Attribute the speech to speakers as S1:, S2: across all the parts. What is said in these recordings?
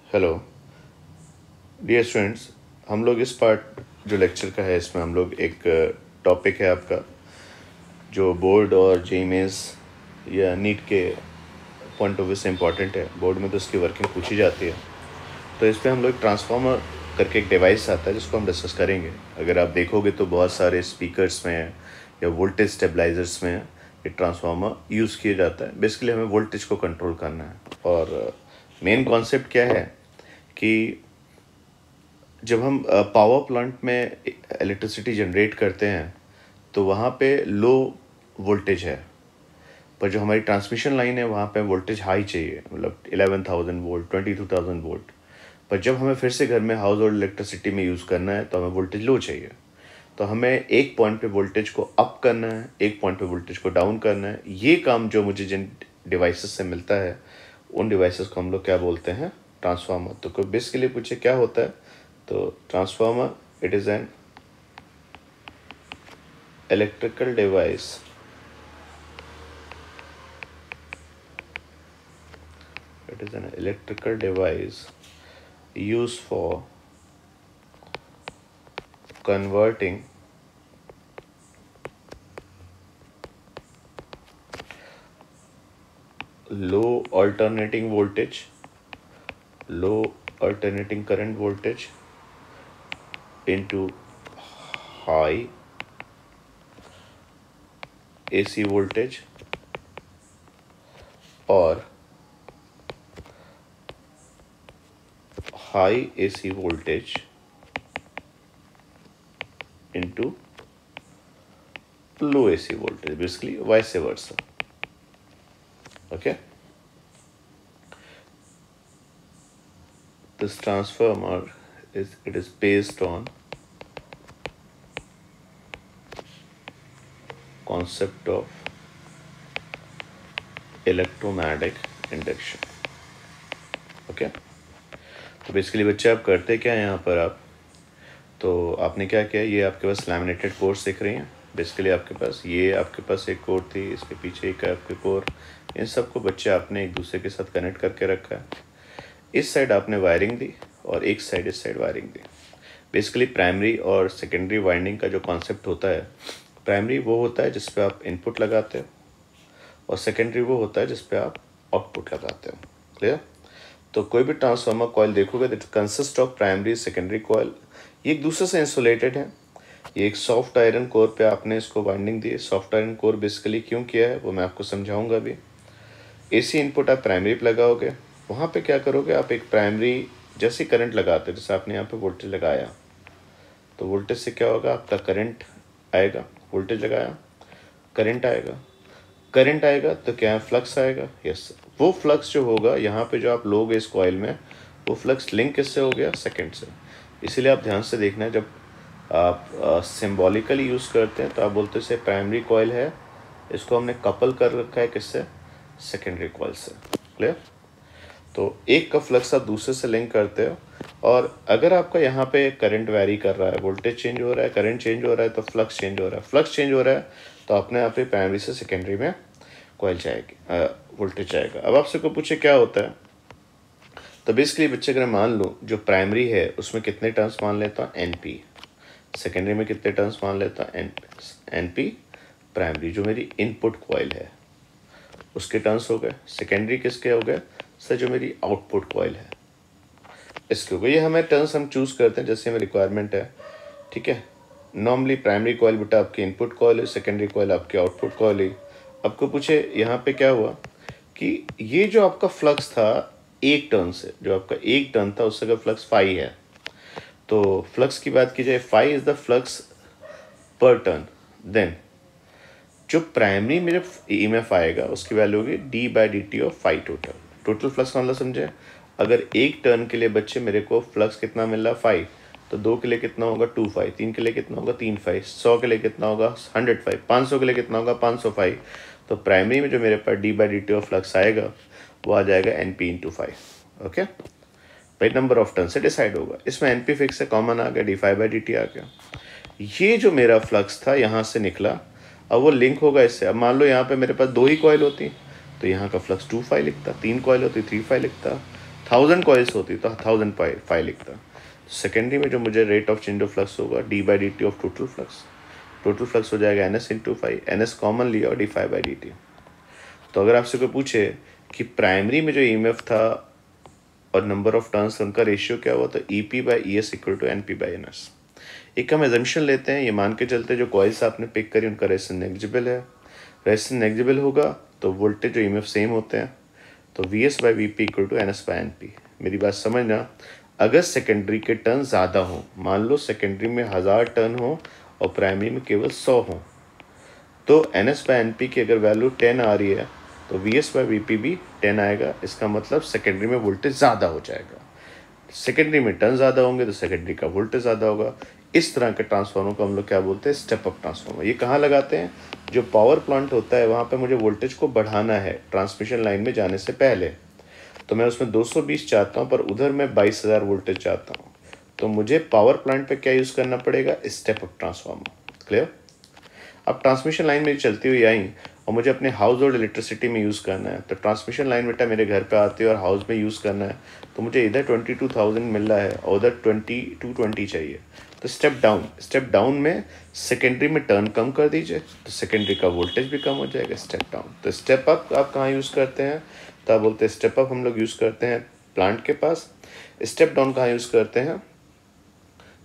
S1: Hello dear students, हम लोग इस पार्ट जो लेक्चर का है इसमें हम लोग एक टॉपिक है आपका जो बोर्ड और जेईमेंस या नीट के पॉइंट ऑफ व्यू से इम्पॉर्टेंट है। बोर्ड में तो इसकी वर्किंग पूछी जाती है, तो इस पर हम लोग ट्रांसफार्मर करके एक डिवाइस आता है जिसको हम डिस्कस करेंगे। अगर आप देखोगे तो बहुत सारे स्पीकर्स में या वोल्टेज स्टेबलाइजर्स में ये ट्रांसफार्मर यूज़ किया जाता है। बेसिकली हमें वोल्टेज को कंट्रोल करना है और मेन कॉन्सेप्ट क्या है कि जब हम पावर प्लांट में इलेक्ट्रिसिटी जनरेट करते हैं तो वहाँ पे लो वोल्टेज है, पर जो हमारी ट्रांसमिशन लाइन है वहाँ पे वोल्टेज हाई चाहिए, मतलब 11,000 वोल्ट 22,000 वोल्ट। पर जब हमें फिर से घर में हाउस होल्ड इलेक्ट्रिसिटी में यूज़ करना है तो हमें वोल्टेज लो चाहिए। तो हमें एक पॉइंट पे वोल्टेज को अप करना है, एक पॉइंट पे वोल्टेज को डाउन करना है। ये काम जो मुझे जिन डिवाइसेस से मिलता है उन डिवाइसेस को हम लोग क्या बोलते हैं, ट्रांसफार्मर। तो कोई बेसिकली पूछे क्या होता है, तो transformer it is N electrical device it is an electrical device used for converting low alternating current voltage into high AC voltage or high AC voltage into low AC voltage, basically vice versa. Okay, this transformer is based on concept of electromagnetic induction. Okay, तो basically बच्चे आप करते क्या है यहाँ पर, आप तो आपने क्या किया, ये आपके पास लैमिनेटेड कोर्स दिख रही हैं। बेसिकली आपके पास एक कोर थी, इसके पीछे एक आपके कोर, इन सबको बच्चे आपने एक दूसरे के साथ कनेक्ट करके रखा है। इस साइड आपने वायरिंग दी और एक साइड इस साइड वायरिंग दी। बेसिकली प्राइमरी और सेकेंडरी वाइंडिंग का जो कॉन्सेप्ट होता है, प्राइमरी वो होता है जिस पे आप इनपुट लगाते हो और सेकेंडरी वो होता है जिस पे आप आउटपुट लगाते हो। क्लियर? तो कोई भी ट्रांसफार्मर कॉइल देखोगे that consist of primary secondary coil, ये एक दूसरे से इंसुलेटेड है। ये एक सॉफ्ट आयरन कोर पे आपने इसको वाइंडिंग दी है। सॉफ्ट आयरन कोर बेसिकली क्यों किया है वो मैं आपको समझाऊंगा अभी। एसी इनपुट आप प्राइमरी पे लगाओगे, वहाँ पे क्या करोगे, आप एक प्राइमरी जैसे करंट लगाते हो, जैसे आपने यहाँ पे वोल्टेज लगाया तो वोल्टेज से क्या होगा, आपका करंट आएगा। वोल्टेज लगाया, करंट आएगा तो क्या फ्लक्स आएगा। यस, वो फ्लक्स जो होगा यहाँ पे जो आप लोगे इस कॉइल में, वो फ्लक्स लिंक किससे हो गया, सेकंड से। इसीलिए आप ध्यान से देखना, जब आप सिंबॉलिकली यूज़ करते हैं तो आप बोलते हैं प्राइमरी कॉइल है, इसको हमने कपल कर रखा है किससे, सेकेंडरी कॉइल से। क्लियर? तो एक का फ्लक्स आप दूसरे से लिंक करते हो, और अगर आपका यहाँ पे करंट वैरी कर रहा है, वोल्टेज चेंज हो रहा है, करंट चेंज हो रहा है, तो फ्लक्स चेंज हो रहा है, तो अपने आप ही प्राइमरी से सेकेंडरी में कॉइल जाएगी, वोल्टेज जाएगा। अब आपसे को पूछे क्या होता है, तो बेसिकली बच्चे अगर मान लो जो प्राइमरी है उसमें कितने टर्न्स मान लेता हूँ, एनपी। सेकेंडरी में कितने टर्न्स मान लेता हूँ, एनपी। प्राइमरी जो मेरी इनपुट कॉइल है उसके टर्न्स हो गए। सेकेंडरी किसके हो गए सर, जो मेरी आउटपुट कॉइल है इसके हो गए। ये हमें टर्न्स हम चूज़ करते हैं जैसे हमें रिक्वायरमेंट है। ठीक है, नॉर्मली प्राइमरी कॉइल बेटा आपकी इनपुट कॉइल है, सेकेंडरी कॉइल आपकी आउटपुट कॉइल है। आपको पूछे यहाँ पे क्या हुआ कि ये जो आपका फ्लक्स था एक टर्न से, जो आपका एक टर्न था उससे का फ्लक्स फाई है, तो फ्लक्स की बात की जाए, phi is the flux per turn. Then जो प्राइमरी में जब ईएमएफ आएगा उसकी वैल्यू होगी d/dt of phi total. Total flux मतलब समझे, अगर एक टर्न के लिए बच्चे मेरे को फ्लक्स कितना मिल रहा है, फाई, तो 2 के लिए कितना होगा 2 फाई, 3 के लिए कितना होगा 3 फाई, 100 के लिए कितना होगा 100 फाई, 500 के लिए कितना होगा 500 फाई। तो प्राइमरी में जो मेरे पास d/dt ऑफ फ्लक्स आएगा वो आ जाएगा NP इंटू फाई। ओके भाई, नंबर ऑफ टर्न से डिसाइड होगा। इसमें NP फिक्स है, कॉमन आ गया, d/dt आ गया। ये जो मेरा फ्लक्स था यहाँ से निकला, अब वो लिंक होगा इससे। अब मान लो यहाँ पे मेरे पास 2 ही कॉइल होती तो यहाँ का फ्लक्स 2 फाई लिखता, 3 कॉइल होती 3 फाई लिखता। 1000 कॉइल्स होती तो 1000 पाई लिखता। सेकेंडरी में जो मुझे rate of change of flux होगा d/dt ऑफ टोटल फ्लक्स हो जाएगा ns into phi, ns common लिया और d∅/dt। तो अगर आपसे कोई पूछे कि प्राइमरी में जो ईएमएफ था और नंबर ऑफ टर्न्स उनका रेशियो क्या हुआ, तो EP/ES इक्वल टू NP/NS। एक हम एजम्पशन लेते हैं, ये मान के चलते हैं जो कॉइल्स आपने पिक करी उनका रेजिस्टेंस नेग्लिजिबल है। रेजिस्टेंस नेग्लिजिबल होगा तो वोल्टेज और ईएमएफ सेम होते हैं, तो VS/VP इक्वल टू NS/NP। मेरी बात समझना, अगर सेकेंडरी के टर्न ज़्यादा हों, मान लो सेकेंडरी में 1000 टर्न हो और प्राइमरी में केवल 100 हों, तो NS/NP की अगर वैल्यू 10 आ रही है तो VS/VP भी 10 आएगा। इसका मतलब सेकेंडरी में वोल्टेज ज़्यादा हो जाएगा। सेकेंडरी में टर्न ज़्यादा होंगे तो सेकेंडरी का वोल्टेज ज़्यादा होगा। इस तरह के ट्रांसफार्मर को हम लोग क्या बोलते हैं, स्टेप अप ट्रांसफार्मर। ये कहाँ लगाते हैं, जो पावर प्लांट होता है वहाँ पे मुझे वोल्टेज को बढ़ाना है ट्रांसमिशन लाइन में जाने से पहले, तो मैं उसमें 220 चाहता हूँ पर उधर मैं 22,000 वोल्टेज चाहता हूँ, तो मुझे पावर प्लांट पे क्या यूज़ करना पड़ेगा, स्टेप अप ट्रांसफार्मर। क्लियर। अब ट्रांसमिशन लाइन मेरी चलती हुई आई और मुझे अपने हाउस होल्ड इलेक्ट्रिसिटी में यूज़ करना है, तो ट्रांसमिशन लाइन बेटा मेरे घर पे आती है और हाउस में यूज़ करना है, तो मुझे इधर 22,000 मिल रहा है और उधर 2220 चाहिए। तो स्टेप डाउन में सेकेंडरी में टर्न कम कर दीजिए तो सेकेंडरी का वोल्टेज भी कम हो जाएगा। Step down. तो स्टेप अप आप कहाँ यूज़ करते हैं, तो आप बोलते हैं स्टेप अप हम लोग यूज़ करते हैं प्लांट के पास। स्टेप डाउन कहाँ यूज़ करते हैं,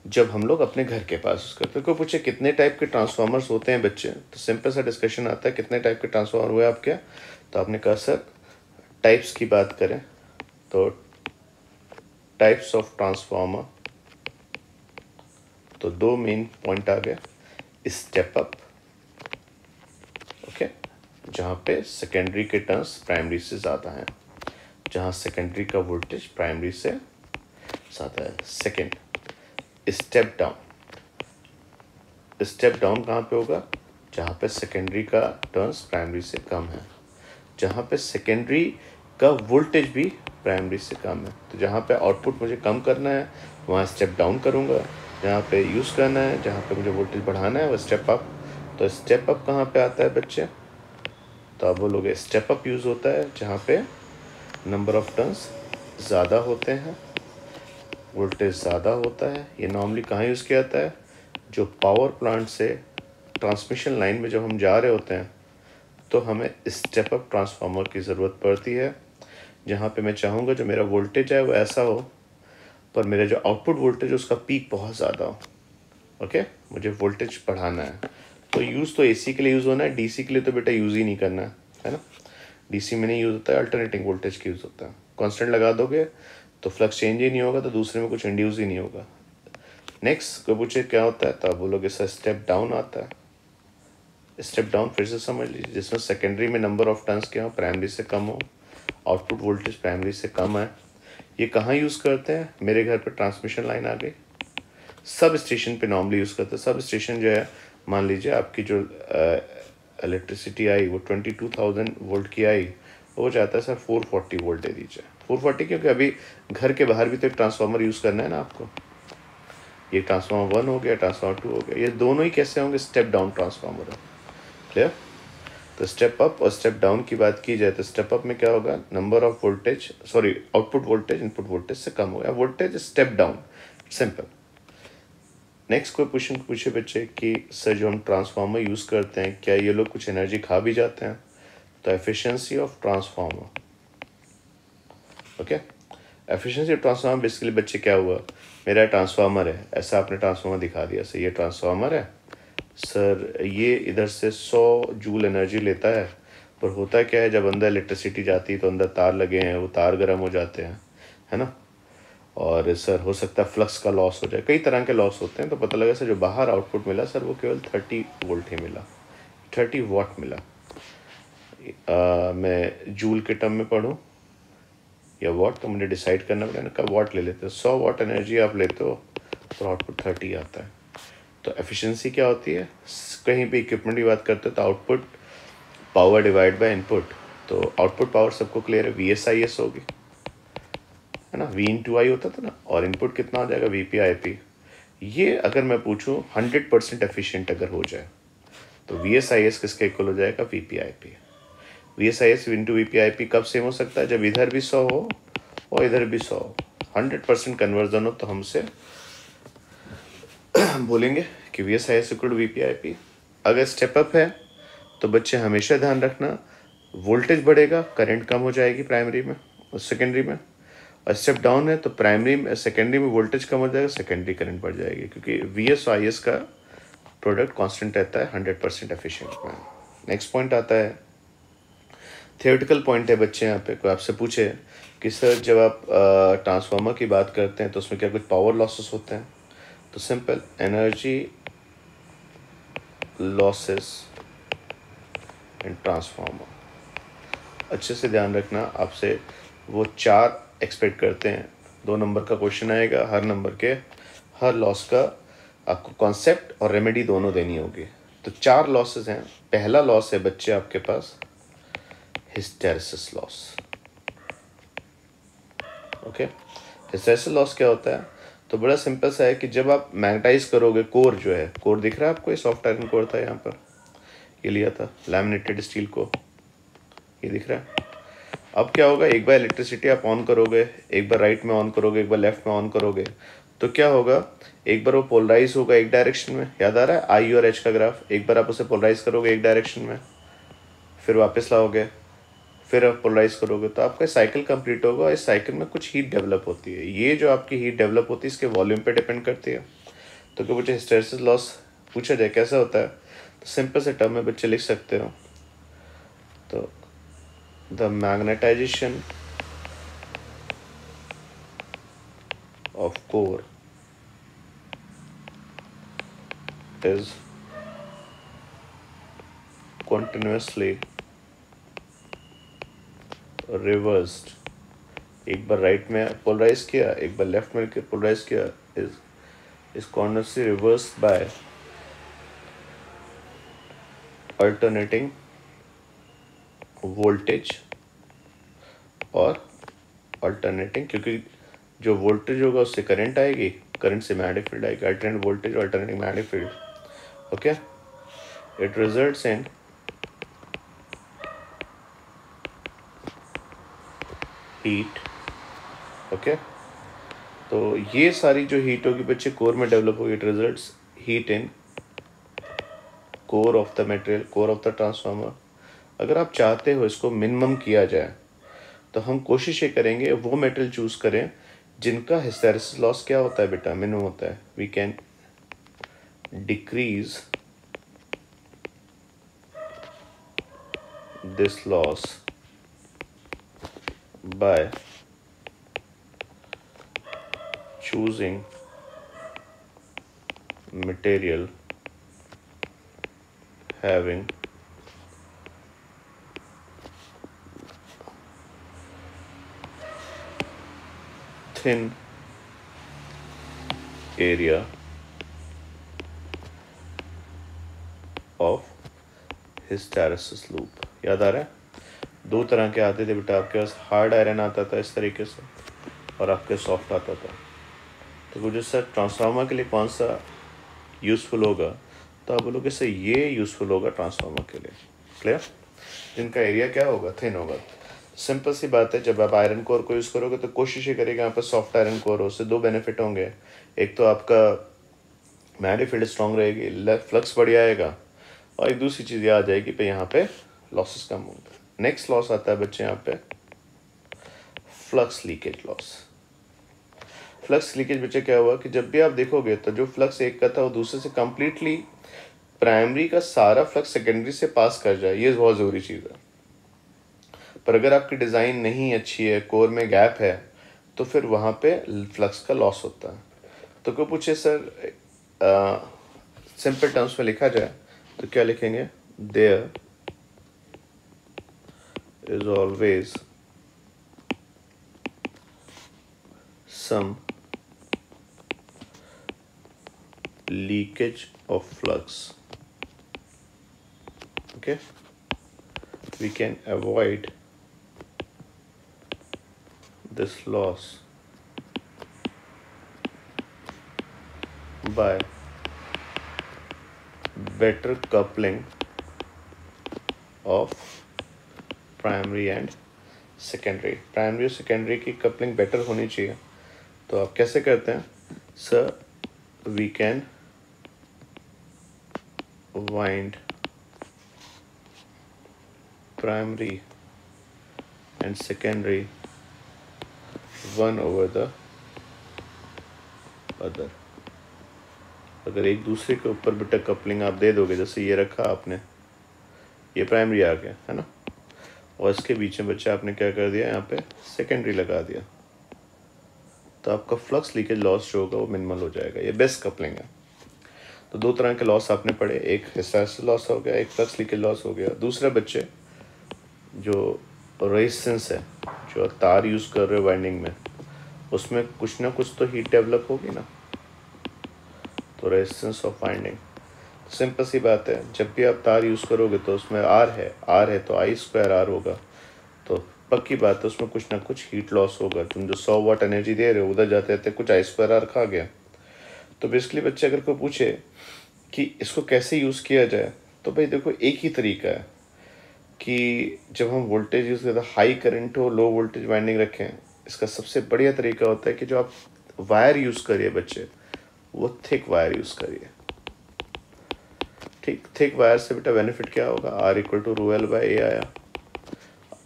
S1: जब हम लोग अपने घर के पास यूज़ करते हैं। कोई पूछे कितने टाइप के ट्रांसफार्मर्स होते हैं बच्चे, तो सिंपल सा डिस्कशन आता है, कितने टाइप के ट्रांसफार्मर हुए आपके, तो आपने कहा सर टाइप्स की बात करें तो टाइप्स ऑफ ट्रांसफार्मर, तो दो मेन पॉइंट आ गए, स्टेप अप, ओके, जहाँ पे सेकेंडरी के टर्न्स प्राइमरी से ज़्यादा हैं, जहाँ सेकेंडरी का वोल्टेज प्राइमरी से ज़्यादा है। Second step down. Step down कहाँ पे होगा, जहाँ पे सेकेंडरी का टर्न्स प्राइमरी से कम है, जहाँ पे सेकेंडरी का वोल्टेज भी प्राइमरी से कम है। तो जहाँ पे आउटपुट मुझे कम करना है वहाँ स्टेप डाउन करूँगा, जहाँ पे यूज़ करना है, जहाँ पे मुझे वोल्टेज बढ़ाना है वो स्टेप अप। तो स्टेप अप कहाँ पे आता है बच्चे, तो आप बोलोगे स्टेप अप यूज़ होता है जहाँ पे नंबर ऑफ टर्न्स ज़्यादा होते हैं, वोल्टेज ज़्यादा होता है। ये नॉर्मली कहाँ यूज़ किया जाता है, जो पावर प्लांट से ट्रांसमिशन लाइन में जब हम जा रहे होते हैं तो हमें स्टेप अप ट्रांसफार्मर की ज़रूरत पड़ती है, जहाँ पे मैं चाहूँगा जो मेरा वोल्टेज है वो ऐसा हो पर मेरा जो आउटपुट वोल्टेज उसका पीक बहुत ज़्यादा हो। ओके, मुझे वोल्टेज बढ़ाना है। तो यूज़ तो AC के लिए यूज़ होना है, DC के लिए तो बेटा यूज़ ही नहीं करना है ना। DC में नहीं यूज़ होता है, अल्टरनेटिंग वोल्टेज की यूज़ होता है। कॉन्स्टेंट लगा दोगे तो फ्लक्स चेंज ही नहीं होगा, तो दूसरे में कुछ इंड्यूस ही नहीं होगा। नेक्स्ट कोई पूछे क्या होता है, तो आप बोलोगे सर स्टेप डाउन आता है। स्टेप डाउन फिर से समझ लीजिए, जिसमें सेकेंडरी में नंबर ऑफ टर्न्स क्या हो, प्राइमरी से कम हो, आउटपुट वोल्टेज प्राइमरी से कम है। ये कहाँ यूज़ करते हैं, मेरे घर पे ट्रांसमिशन लाइन आ गई, सब स्टेशन पे नॉर्मली यूज़ करते हैं। सब स्टेशन जो है, मान लीजिए आपकी जो इलेक्ट्रिसिटी आई वो 22,000 वोल्ट की आई, वो चाहता है सर 440 वोल्ट दे दीजिए। 440 क्योंकि अभी घर के बाहर भी तो एक ट्रांसफार्मर यूज़ करना है ना आपको। ये ट्रांसफार्मर 1 हो गया, ट्रांसफार्मर 2 हो गया, ये दोनों ही कैसे होंगे, स्टेप डाउन ट्रांसफार्मर है। क्लियर। तो स्टेप अप और स्टेप डाउन की बात की जाए तो स्टेप अप में क्या होगा, number of voltage output voltage input voltage से कम हो गया, voltage step down, simple. Next कोई क्वेश्चन पूछे बच्चे कि सर जो हम ट्रांसफार्मर यूज़ करते हैं क्या ये लोग कुछ एनर्जी खा भी जाते हैं, तो efficiency of transformer. Okay, efficiency of transformer basically बच्चे क्या हुआ, मेरा ट्रांसफार्मर है, ऐसा आपने ट्रांसफार्मर दिखा दिया, सर ये ट्रांसफार्मर है सर, ये इधर से 100 जूल एनर्जी लेता है, पर होता क्या है जब अंदर इलेक्ट्रिसिटी जाती है तो अंदर तार लगे हैं, वो तार गर्म हो जाते हैं, है ना, और सर हो सकता है फ्लक्स का लॉस हो जाए, कई तरह के लॉस होते हैं। तो पता लगा सर जो बाहर आउटपुट मिला सर वो केवल 30 वोल्ट ही मिला, 30 वाट मिला। मैं जूल के टर्म में पढ़ूँ या वाट, तो मुझे डिसाइड करना पड़ेगा ना, वाट ले लेते हो, 100 वाट एनर्जी आप लेते हो तो आउटपुट 30 आता है। तो एफिशिएंसी क्या होती है, कहीं पे इक्विपमेंट की बात करते हो तो output power divide by input, तो आउटपुट पावर सबको क्लियर है, VSIS होगी, है ना, V इंटू आई होता था ना, और इनपुट कितना हो जाएगा, VP/IP। ये अगर मैं पूछूं 100% एफिशिएंट अगर हो जाए तो VSIS किसके इक्वल हो जाएगा, VP/IP। VSIS इंटू VP/IP कब सेम हो सकता है, जब इधर भी 100 हो और इधर भी 100, 100% कन्वर्जन हो तो हमसे बोलेंगे कि V S I S equal to V P I P. अगर स्टेप अप है तो बच्चे हमेशा ध्यान रखना वोल्टेज बढ़ेगा, करंट कम हो जाएगी प्राइमरी में और सेकेंडरी में, और स्टेप डाउन है तो प्राइमरी में सेकेंडरी में वोल्टेज कम हो जाएगा, सेकेंडरी करंट बढ़ जाएगी, क्योंकि वी एस आई एस का प्रोडक्ट कांस्टेंट रहता है 100% एफिशिएंट में। नेक्स्ट पॉइंट आता है थियोरेटिकल पॉइंट है बच्चे, यहाँ पे कोई आपसे पूछे कि सर जब आप ट्रांसफार्मर की बात करते हैं तो उसमें क्या कुछ पावर लॉसेस होते हैं, तो simple energy losses in transformer, अच्छे से ध्यान रखना, आपसे वो 4 एक्सपेक्ट करते हैं। 2 नंबर का क्वेश्चन आएगा, हर नंबर के हर लॉस का आपको कॉन्सेप्ट और रेमेडी दोनों देनी होगी। तो 4 लॉसेस हैं। पहला लॉस है बच्चे आपके पास hysteresis loss. Okay, hysteresis loss क्या होता है, तो बड़ा सिंपल सा है कि जब आप मैग्नेटाइज करोगे, कोर जो है, कोर दिख रहा है आपको, ये सॉफ्ट आयरन कोर था, यहाँ पर ये लिया था लैमिनेटेड स्टील को, ये दिख रहा है। अब क्या होगा, एक बार इलेक्ट्रिसिटी आप ऑन करोगे, एक बार राइट में ऑन करोगे, एक बार लेफ्ट में ऑन करोगे, तो क्या होगा, एक बार वो पोलराइज होगा एक डायरेक्शन में, याद आ रहा है आई और एच का ग्राफ, एक बार आप उसे पोलराइज करोगे एक डायरेक्शन में, फिर वापस लाओगे, फिर आप पोलराइज करोगे, तो आपका साइकिल कंप्लीट होगा। इस साइकिल में कुछ हीट डेवलप होती है, ये जो आपकी हीट डेवलप होती है इसके वॉल्यूम पे डिपेंड करती है। तो क्या मुझे हिस्टेरेसिस लॉस पूछा जाए कैसा होता है, तो सिंपल से टर्म में बच्चे लिख सकते हो, तो the magnetization of core is continuously reversed, एक बार राइट में पोलराइज किया, एक बार लेफ्ट में पोलराइज किया, is continuously reversed by alternating voltage और alternating, क्योंकि जो वोल्टेज होगा उससे करंट आएगी, करंट से मैग्नेटिक फील्ड आएगी, अल्टरनेट वोल्टेज और alternating magnetic field. Okay, it results in heat. Okay, तो ये सारी जो हीट होगी बच्चे कोर में डेवलप होगी, it results heat in core of the material, core of the transformer. अगर आप चाहते हो इसको मिनिमम किया जाए तो हम कोशिश ये करेंगे वो मेटल चूज करें जिनका हिस्टेरेसिस लॉस क्या होता है बेटा, मिनिमम होता है। We can decrease this loss by choosing material having thin area of hysteresis loop। याद आ रहा है, 2 तरह के आते थे बेटा आपके पास, हार्ड आयरन आता था इस तरीके से और आपके सॉफ्ट आता था। तो मुझे सर ट्रांसफार्मर के लिए कौन सा यूज़फुल होगा, तो आप बोलोगे सर ये यूज़फुल होगा ट्रांसफार्मर के लिए। क्लियर, जिनका एरिया क्या होगा, थिन होगा। सिंपल सी बात है, जब आप आयरन कोर को यूज़ करोगे तो कोशिश ही करेगा यहाँ पर सॉफ्ट आयरन कोर हो, उससे 2 बेनिफिट होंगे। एक तो आपका मैग्नेटिक फील्ड स्ट्रॉन्ग रहेगी, फ्लक्स बढ़िया आएगा, और एक दूसरी चीज़ ये आ जाएगी पे यहाँ पे लॉसेस कम होंगे। नेक्स्ट लॉस आता है बच्चे यहाँ पे flux leakage loss. Flux leakage बच्चे क्या हुआ कि जब भी आप देखोगे तो जो फ्लक्स एक का था वो दूसरे से कंप्लीटली प्राइमरी का सारा फ्लक्स सेकेंडरी से पास कर जाए, ये बहुत ज़रूरी चीज़ है। पर अगर आपकी डिज़ाइन नहीं अच्छी है, कोर में गैप है, तो फिर वहाँ पे फ्लक्स का लॉस होता है। तो क्यों पूछे सर सिंपल टर्म्स में लिखा जाए तो क्या लिखेंगे, there is always some leakage of flux। okay, we can avoid this loss by better coupling of primary and secondary. Primary और सेकेंडरी की कपलिंग बेटर होनी चाहिए, तो आप कैसे करते हैं? Sir, we can wind primary and secondary one over the other. अगर एक दूसरे के ऊपर बेटा कपलिंग आप दे दोगे, जैसे ये रखा आपने, ये प्राइमरी आ गया है ना, और इसके बीच में बच्चा आपने क्या कर दिया, यहाँ पे सेकेंडरी लगा दिया, तो आपका फ्लक्स लीकेज लॉस जो होगा वो मिनिमल हो जाएगा। ये बेस्ट कपलिंग है। तो दो तरह के लॉस आपने पढ़े, एक हिस्टैरिसीस लॉस हो गया, एक फ्लक्स लीकेज लॉस हो गया। दूसरा बच्चे जो रेजिस्टेंस है, जो तार यूज़ कर रहे हो वाइंडिंग में, उसमें कुछ ना कुछ तो हीट डेवलप होगी ना, तो रेजिस्टेंस ऑफ वाइंडिंग। सिंपल सी बात है, जब भी आप तार यूज़ करोगे तो उसमें आर है तो आई स्क्वायर आर होगा, तो पक्की बात है उसमें कुछ ना कुछ हीट लॉस होगा। तुम जो 100 वाट एनर्जी दे रहे हो, उधर जाते जाते कुछ आई स्क्वायर आर खा गया। तो बेसिकली बच्चे अगर कोई पूछे कि इसको कैसे यूज़ किया जाए, तो भाई देखो एक ही तरीका है कि जब हम वोल्टेज यूज़ करते हैं, हाई करंट हो लो वोल्टेज वाइंडिंग रखें, इसका सबसे बढ़िया तरीका होता है कि जो आप वायर यूज़ करिए बच्चे, वो थिक वायर यूज़ करिए। ठीक, थिक वायर से बेटा बेनिफिट क्या होगा, R equal to rho L by A आया।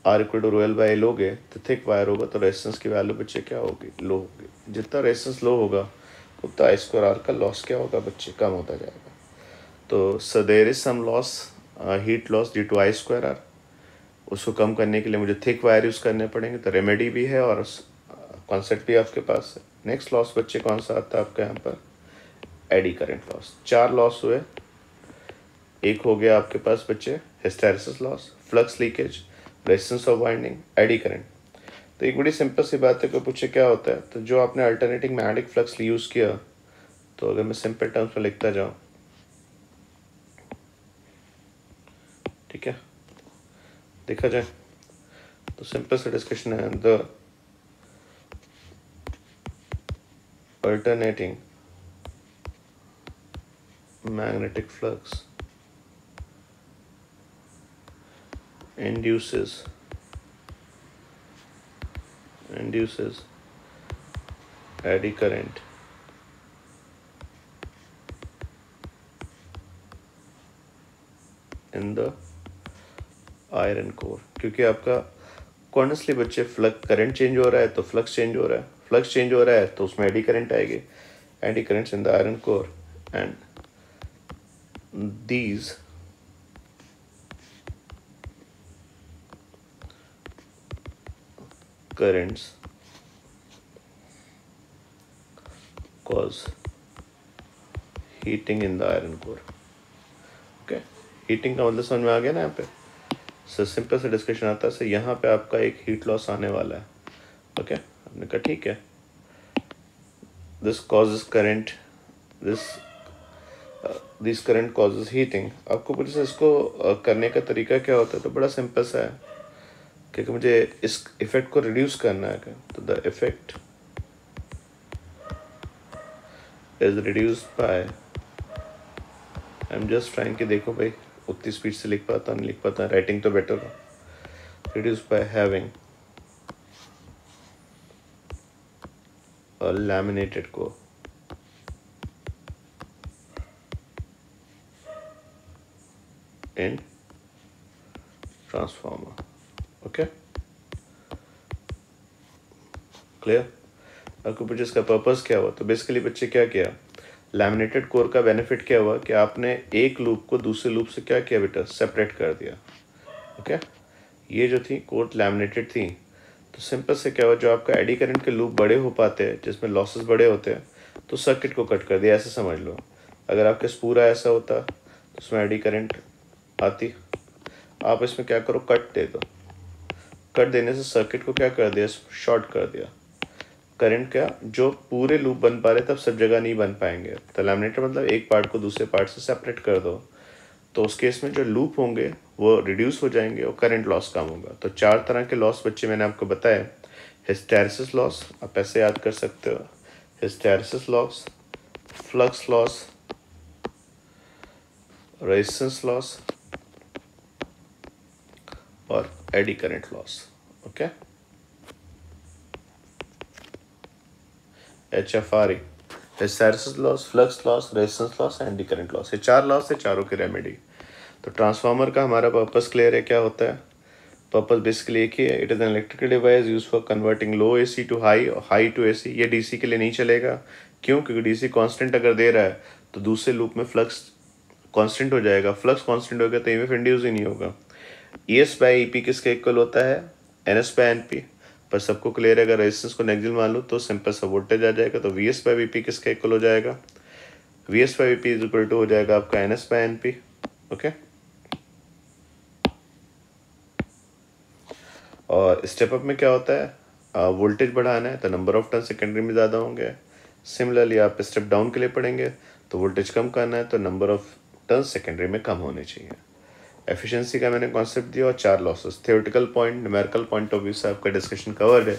S1: R equal to rho L by A लोगे तो थिक वायर होगा, तो रेजिस्टेंस की वैल्यू बच्चे क्या होगी, लो होगी। जितना रेजिस्टेंस लो होगा उतना आई स्क्वायर आर का लॉस क्या होगा बच्चे, कम होता जाएगा। तो so there is some loss, heat loss due to I square R. उसको कम करने के लिए मुझे थिक वायर यूज़ करने पड़ेंगे, तो रेमेडी भी है और कॉन्सेप्ट भी आपके पास है। नेक्स्ट लॉस बच्चे कौन सा आता है आपके यहाँ पर, एडी करंट लॉस। 4 लॉस हुए। एक हो गया आपके पास बच्चे hysteresis loss, flux leakage, resistance of winding, eddy current. तो एक बड़ी सिंपल सी बात है, कोई पूछे क्या होता है, तो जो आपने अल्टरनेटिंग मैग्नेटिक फ्लक्स यूज़ किया, तो अगर मैं सिंपल टर्म्स में लिखता जाऊँ, ठीक है, देखा जाए तो सिंपल सा डिस्कशन है, the alternating magnetic flux induces eddy current in the iron core. क्योंकि आपका कॉन्स्टली बच्चे फ्लक्स करंट चेंज हो रहा है तो फ्लक्स चेंज हो रहा है, फ्लक्स चेंज हो रहा है तो उसमें एडी करंट आएगी, eddy currents in the iron core, and these currents cause heating in the iron core। Okay, heating का मतलब समझ में आ गया ना यहाँ पे। सर सिंपल से डिस्कशन आता है, सर यहाँ पे आपका एक हीट लॉस आने वाला है। ओके, हमने कहा ठीक है, this causes current, this current causes heating. आपको पूछे इसको करने का तरीका क्या होता है, तो बड़ा सिंपल सा है, क्योंकि मुझे इस इफेक्ट को रिड्यूस करना है। तो the effect is reduced by, I am just trying कि देखो भाई उतनी स्पीड से लिख पाता नहीं लिख पाता, राइटिंग तो बेटर हो। Reduced by having a laminated core in transformer। Okay, clear. आपको पूछे इसका पर्पस क्या हुआ, तो बेसिकली बच्चे क्या किया, लैमिनेटेड कोर का बेनिफिट क्या हुआ कि आपने एक लूप को दूसरे लूप से क्या किया बेटा, सेपरेट कर दिया। ओके, ये जो थी कोर लैमिनेटेड थी, तो सिंपल से क्या हुआ, जो आपका एडी करंट के लूप बड़े हो पाते हैं जिसमें लॉसेस बड़े होते हैं, तो सर्किट को कट कर दिया, ऐसे समझ लो। अगर आपके पूरा ऐसा होता तो उसमें एडी करंट आती, आप इसमें क्या करो, कट दे दो। कट देने से सर्किट को क्या कर दिया, शॉर्ट कर दिया। करंट क्या, जो पूरे लूप बन पा रहे तब सब जगह नहीं बन पाएंगे, तो लैमिनेटर मतलब एक पार्ट को दूसरे पार्ट से सेपरेट कर दो, तो उस केस में जो लूप होंगे वो रिड्यूस हो जाएंगे और करंट लॉस कम होगा। तो 4 तरह के लॉस बच्चे मैंने आपको बताया। हिस्टैरिसीस लॉस आप ऐसे याद कर सकते हो, hysteresis loss, flux loss, resistance loss और eddy current loss. Okay. HFRE, hysteresis loss, flux loss, resistance loss, and current loss, ये 4 लॉस है, चारों की रेमेडी। तो ट्रांसफार्मर का हमारा पर्पस क्लियर है, क्या होता है? पर्पस बेसिकली एक ही है, it is an electrical device use for converting low AC to high to AC। ये DC के लिए नहीं चलेगा, क्यों? क्योंकि DC कांस्टेंट अगर दे रहा है तो दूसरे लूप में फ्लक्स कांस्टेंट हो जाएगा, फ्लक्स कांस्टेंट हो गया तो EMF इंड्यूस ही नहीं होगा। ES बाई EP किसके इक्वल होता है? NS by NP। पर सबको क्लियर है, अगर रेजिस्टेंस को नेगेटिव मान लो तो सिंपल सा वोल्टेज आ जाएगा, तो VS बाई VP किसके इक्वल हो जाएगा? VS by VP is equal to हो जाएगा आपका NS बाई NP। ओके। और स्टेप अप में क्या होता है? वोल्टेज बढ़ाना है तो नंबर ऑफ टर्न सेकेंडरी में ज़्यादा होंगे। सिमिलरली आप स्टेप डाउन के लिए पढ़ेंगे तो वोल्टेज कम करना है तो नंबर ऑफ टर्न सेकेंडरी में कम होने चाहिए। एफिशिएंसी का मैंने कॉन्सेप्ट दिया और 4 losses. Theoretical point, numerical point of view से आपका डिस्कशन कवर्ड है।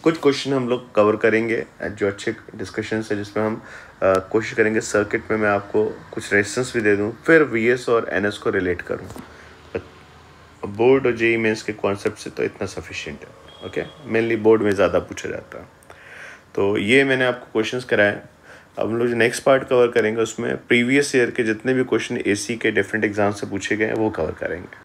S1: कुछ क्वेश्चन हम लोग कवर करेंगे जो अच्छे डिस्कशन है, जिसमें हम कोशिश करेंगे सर्किट में मैं आपको कुछ रेजिस्टेंस भी दे दूं, फिर VS और NS को रिलेट करूं। बोर्ड और JEE मेंस के कॉन्सेप्ट से तो इतना सफिशिएंट है। ओके, मेनली बोर्ड में ज़्यादा पूछा जाता है। तो ये मैंने आपको क्वेश्चंस कराए। अब हम लोग जो नेक्स्ट पार्ट कवर करेंगे उसमें प्रीवियस ईयर के जितने भी क्वेश्चन AC के डिफरेंट एग्जाम से पूछे गए हैं वो कवर करेंगे।